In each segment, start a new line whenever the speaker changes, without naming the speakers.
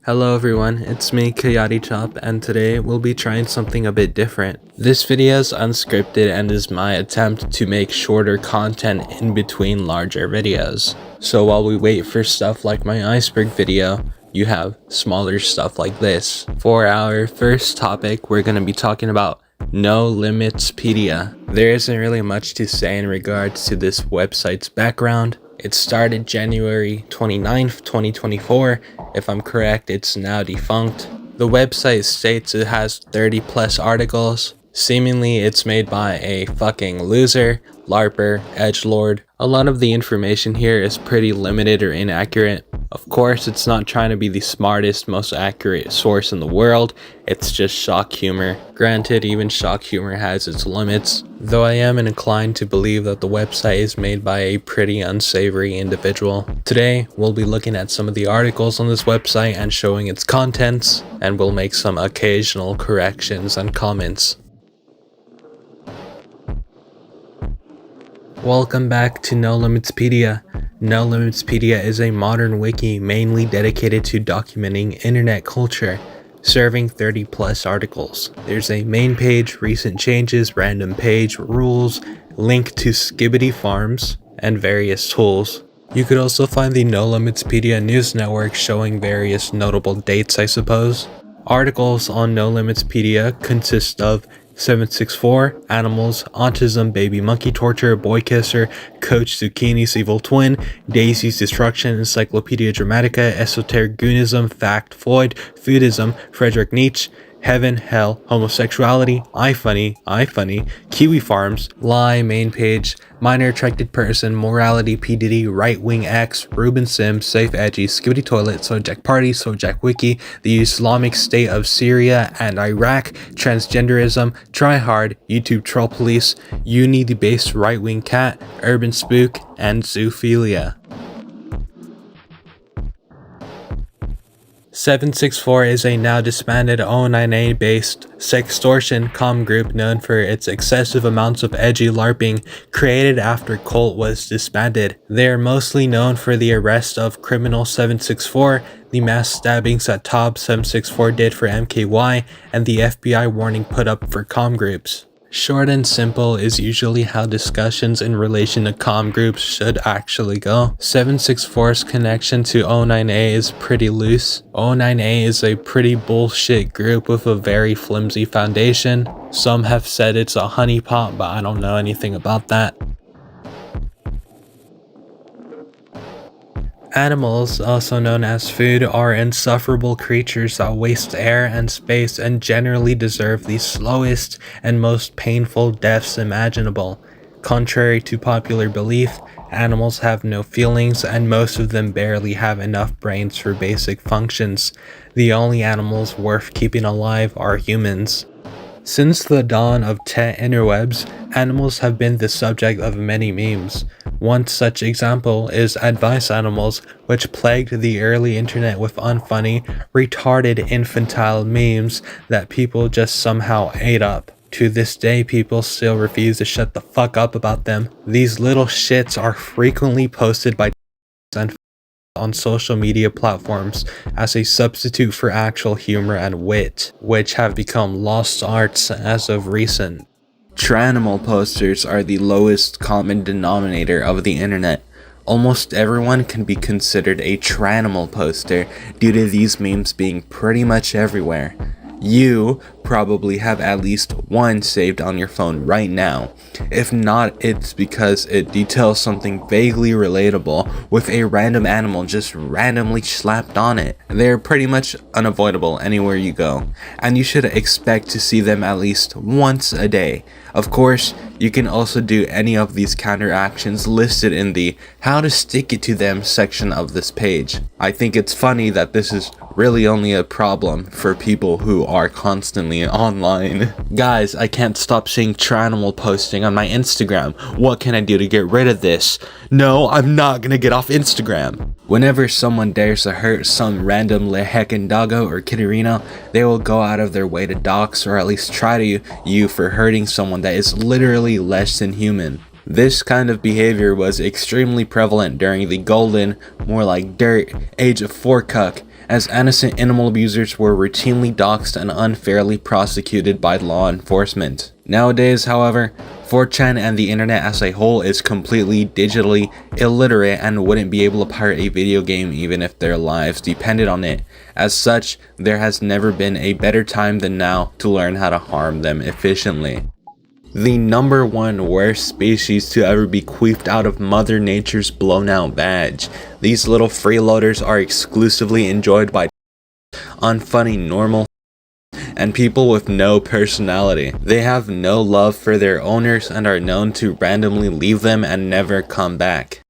Hello everyone, it's me kayatichop, and today we'll be trying something a bit different. This video is unscripted and is my attempt to make shorter content in between larger videos. So while we wait for stuff like my iceberg video, you have smaller stuff like this. For our first topic, we're going to be talking about Nolimitspedia. There isn't really much to say in regards to this website's background. It started January 29th, 2024. If I'm correct, it's now defunct. The website states it has 30 plus articles. Seemingly, it's made by a fucking loser, larper, edgelord. A lot of the information here is pretty limited or inaccurate. Of course, it's not trying to be the smartest, most accurate source in the world. It's just shock humor. Granted, even shock humor has its limits, though I am inclined to believe that the website is made by a pretty unsavory individual. Today, we'll be looking at some of the articles on this website and showing its contents, and we'll make some occasional corrections and comments. Welcome back to Nolimitspedia. Nolimitspedia is a modern wiki mainly dedicated to documenting internet culture, serving 30 plus articles. There's a main page, recent changes, random page, rules, link to kiwifarms, and various tools. You could also find the Nolimitspedia news network showing various notable dates, I suppose. Articles on Nolimitspedia consist of 764, Animals, Autism, Baby Monkey Torture, Boy Kisser, Coach Zucchini's Evil Twin, Daisy's Destruction, Encyclopedia Dramatica, Esoteric Goonism, Fact Void, Foodism, Frederick Nietzsche, Heaven, Hell, Homosexuality, iFunny, kiwifarms, Lie, Main Page, Minor Attracted Person, Morality, P. Diddy, Right Wing X, Ruben Sim, Safe Edgy, Skibbity Toilet, Sojak Party, Sojak Wiki, the Islamic State of Syria and Iraq, Transgenderism, Try Hard, YouTube Troll Police, Uni the Based Right Wing Cat, Urban Spook, and Zoophilia. 764 is a now disbanded 09A based sextortion comm group known for its excessive amounts of edgy LARPing created after Cult was disbanded. They are mostly known for the arrest of criminal 764, the mass stabbings that Top 764 did for MKY, and the FBI warning put up for comm groups. Short and simple is usually how discussions in relation to comm groups should actually go. 764's connection to 09A is pretty loose. 09A is a pretty bullshit group with a very flimsy foundation. Some have said it's a honeypot, but I don't know anything about that. Animals, also known as food, are insufferable creatures that waste air and space and generally deserve the slowest and most painful deaths imaginable. Contrary to popular belief, animals have no feelings and most of them barely have enough brains for basic functions. The only animals worth keeping alive are humans. Since the dawn of tech interwebs, animals have been the subject of many memes. One such example is advice animals, which plagued the early internet with unfunny, retarded infantile memes that people just somehow ate up. To this day, people still refuse to shut the fuck up about them. These little shits are frequently posted by and on social media platforms as a substitute for actual humor and wit, which have become lost arts as of recent. Tranimal posters are the lowest common denominator of the internet. Almost everyone can be considered a tranimal poster due to these memes being pretty much everywhere. You probably have at least one saved on your phone right now. If not, it's because it details something vaguely relatable with a random animal just randomly slapped on it. They're pretty much unavoidable anywhere you go, and you should expect to see them at least once a day. Of course, you can also do any of these counteractions listed in the How to Stick It to Them section of this page. I think it's funny that this is really only a problem for people who are constantly online. Guys, I can't stop seeing tranimal posting on my Instagram. What can I do to get rid of this? No, I'm not gonna get off Instagram. Whenever someone dares to hurt some random leheckin doggo or kitterino, they will go out of their way to dox or at least try to you for hurting someone that is literally less than human. This kind of behavior was extremely prevalent during the golden, more like dirt, age of 4cuck, as innocent animal abusers were routinely doxxed and unfairly prosecuted by law enforcement. Nowadays, however, 4chan and the internet as a whole is completely digitally illiterate and wouldn't be able to pirate a video game even if their lives depended on it. As such, there has never been a better time than now to learn how to harm them efficiently. The number one worst species to ever be queefed out of Mother Nature's blown out badge. These little freeloaders are exclusively enjoyed by unfunny normal and people with no personality. They have no love for their owners and are known to randomly leave them and never come back.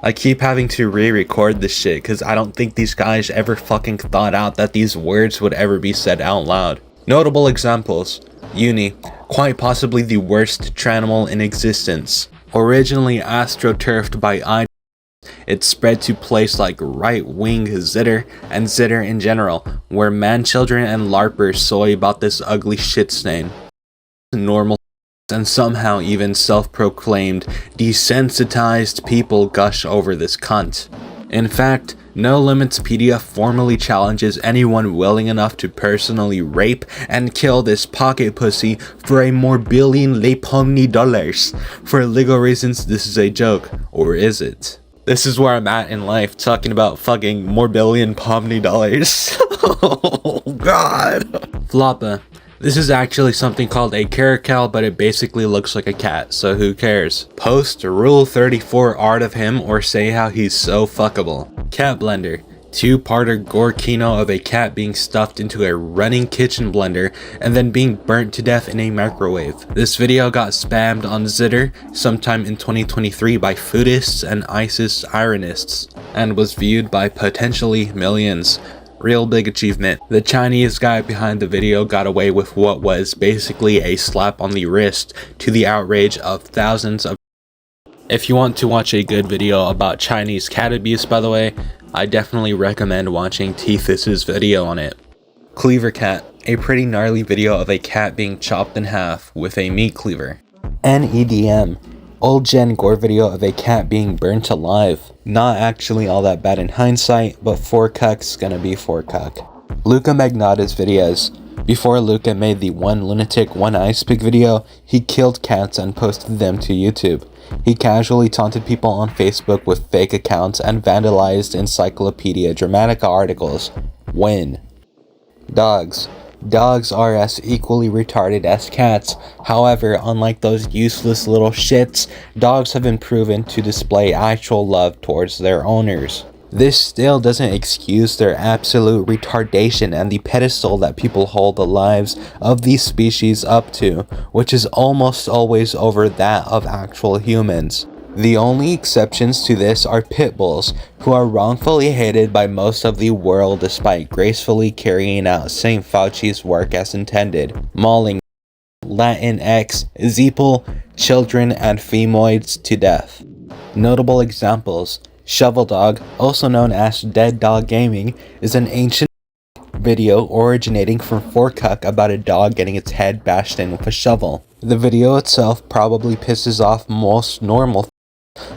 I keep having to re-record this shit because I don't think these guys ever fucking thought out that these words would ever be said out loud. Notable examples: Uni, quite possibly the worst tranimal in existence. Originally astroturfed by it spread to place like right-wing zitter and zitter in general, where man-children and larpers soy about this ugly shit stain. Normal and somehow even self-proclaimed desensitized people gush over this cunt. In fact, Nolimitspedia formally challenges anyone willing enough to personally rape and kill this pocket pussy for a more billion dollars. For legal reasons, this is a joke, or is it? This is where I'm at in life, talking about fucking more billion dollars. Oh god. Floppa. This is actually something called a caracal, but it basically looks like a cat, so who cares? Post Rule 34 art of him or say how he's so fuckable. Cat blender. Two-parter gore kino of a cat being stuffed into a running kitchen blender and then being burnt to death in a microwave. This video got spammed on Zitter sometime in 2023 by foodists and ISIS ironists and was viewed by potentially millions. Real big achievement. The Chinese guy behind the video got away with what was basically a slap on the wrist to the outrage of thousands of. If you want to watch a good video about Chinese cat abuse, by the way, I definitely recommend watching Tethys's video on it. Cleaver cat, a pretty gnarly video of a cat being chopped in half with a meat cleaver. NEDM, old gen gore video of a cat being burnt alive. Not actually all that bad in hindsight, but 4cuck's gonna be 4cuck. Luca Magnata's videos. Before Luca made the one lunatic one ice pick video, he killed cats and posted them to YouTube. He casually taunted people on Facebook with fake accounts and vandalized Encyclopedia Dramatica articles. Win. Dogs. Dogs are as equally retarded as cats. However, unlike those useless little shits, dogs have been proven to display actual love towards their owners. This still doesn't excuse their absolute retardation and the pedestal that people hold the lives of these species up to, which is almost always over that of actual humans. The only exceptions to this are pit bulls, who are wrongfully hated by most of the world despite gracefully carrying out St. Fauci's work as intended, mauling Latinx, Zeeple, children, and femoids to death. Notable examples: Shovel Dog, also known as Dead Dog Gaming, is an ancient video originating from 4cuck about a dog getting its head bashed in with a shovel. The video itself probably pisses off most normal,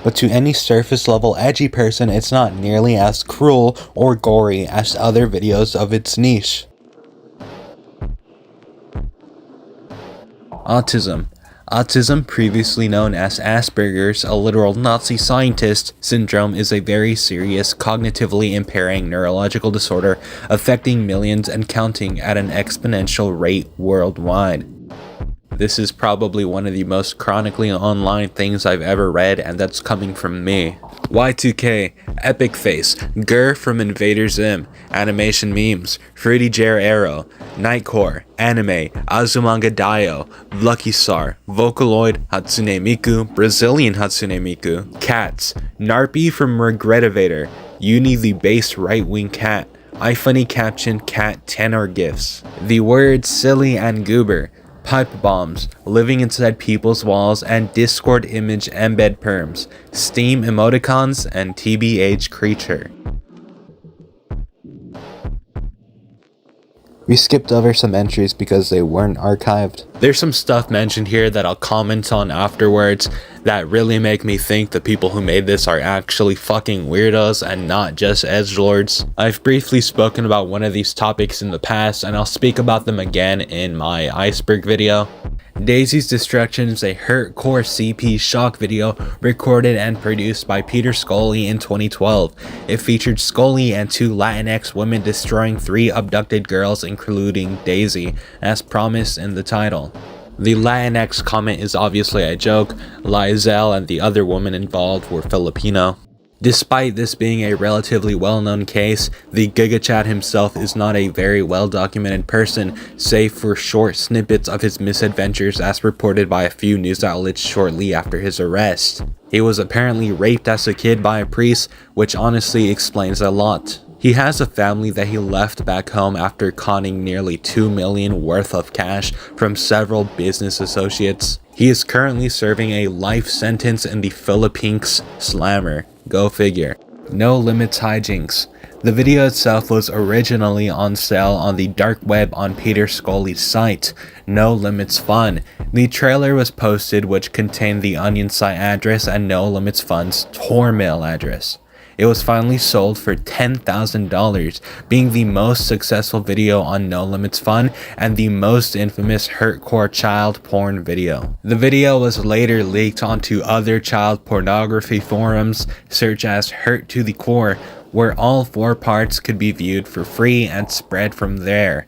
but to any surface level edgy person, it's not nearly as cruel or gory as other videos of its niche. Autism. Autism, previously known as Asperger's, a literal Nazi scientist syndrome, is a very serious, cognitively impairing neurological disorder affecting millions and counting at an exponential rate worldwide. This is probably one of the most chronically online things I've ever read, and that's coming from me. Y2K, Epic Face, Gur from Invader Zim, Animation Memes, Fruity Jar Arrow, Nightcore, Anime, Azumanga Daioh, Lucky Star, Vocaloid, Hatsune Miku, Brazilian Hatsune Miku, Cats, Narpy from Regretivator, Uni the base right-wing cat, iFunny caption cat tenor gifs. The words silly and goober, pipe bombs, living inside people's walls, and Discord image embed perms, Steam emoticons, and TBH creature. We skipped over some entries because they weren't archived. There's some stuff mentioned here that I'll comment on afterwards that really make me think the people who made this are actually fucking weirdos and not just edgelords. I've briefly spoken about one of these topics in the past, and I'll speak about them again in my iceberg video. Daisy's Destruction is a hardcore CP shock video recorded and produced by Peter Scully in 2012. It featured Scully and 2 Latinx women destroying 3 abducted girls, including Daisy, as promised in the title. The Latinx comment is obviously a joke. Lizelle and the other woman involved were Filipino. Despite this being a relatively well-known case, the GigaChad himself is not a very well-documented person, save for short snippets of his misadventures as reported by a few news outlets shortly after his arrest. He was apparently raped as a kid by a priest, which honestly explains a lot. He has a family that he left back home after conning nearly $2 million worth of cash from several business associates. He is currently serving a life sentence in the Philippines slammer. Go figure. No Limits Hijinks. The video itself was originally on sale on the dark web on Peter Scully's site, No Limits Fun. The trailer was posted, which contained the Onion site address and No Limits Fun's Tor mail address. It was finally sold for $10,000, being the most successful video on No Limits Fun and the most infamous hardcore child porn video. The video was later leaked onto other child pornography forums, such as Hurt to the Core, where all 4 parts could be viewed for free and spread from there.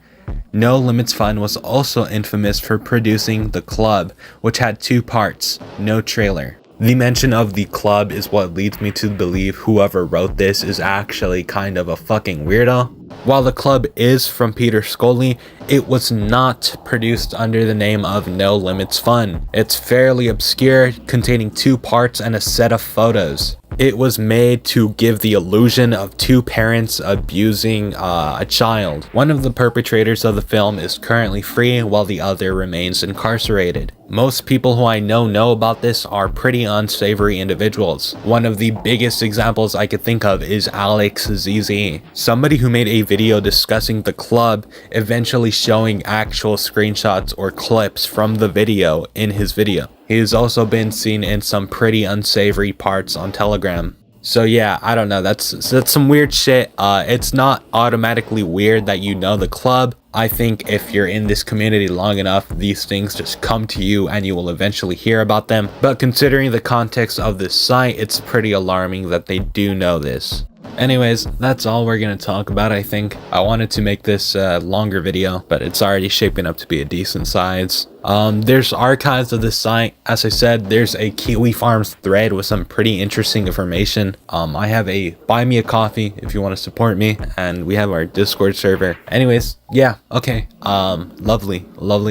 No Limits Fun was also infamous for producing The Club, which had 2 parts, no trailer. The mention of The Club is what leads me to believe whoever wrote this is actually kind of a fucking weirdo. While The Club is from Peter Scully, it was not produced under the name of No Limits Fun. It's fairly obscure, containing 2 parts and a set of photos. It was made to give the illusion of 2 parents abusing a child. One of the perpetrators of the film is currently free while the other remains incarcerated. Most people who I know about this are pretty unsavory individuals. One of the biggest examples I could think of is Alex ZZ, somebody who made a video discussing The Club, eventually showing actual screenshots or clips from the video in his video. He has also been seen in some pretty unsavory parts on Telegram. So yeah, I don't know, that's some weird shit. It's not automatically weird that you know The Club. I think if you're in this community long enough, these things just come to you and you will eventually hear about them. But considering the context of this site, it's pretty alarming that they do know this. Anyways, that's all we're gonna talk about, I think. I wanted to make this a longer video, but it's already shaping up to be a decent size. There's archives of this site. As I said, there's a kiwifarms thread with some pretty interesting information. I have a buy me a coffee if you want to support me, and we have our Discord server. Anyways, yeah, okay. Lovely,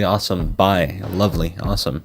awesome, bye. Lovely, awesome.